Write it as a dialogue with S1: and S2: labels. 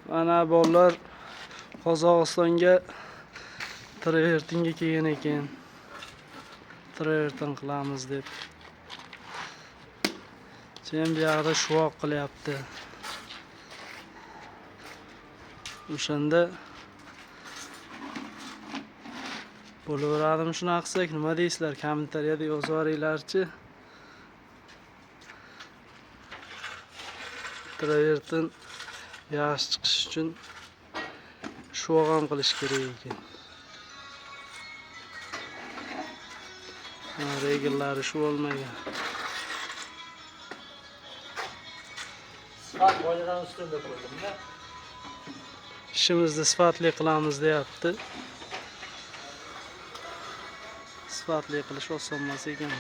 S1: Ana bolalar Qozog'istonga travertinga kelgan ekan. Travertin qilamiz deb. Sen bu yoqda shuvoq qilyapti. O'shanda bo'laveradimi shunaqa qilsak, nima deysizlar? Kommentariyada yozib yuboringlarchi. Travertin yaxshi chiqish uchun shuvoq ham qilish kerak ekan. Regallari shu bo'lmagan.
S2: Sifat boyadan ustunda qo'ydim-da.
S1: Ishimizni sifatli qilamiz deyapti. Sifatli qilish oson emas ekan.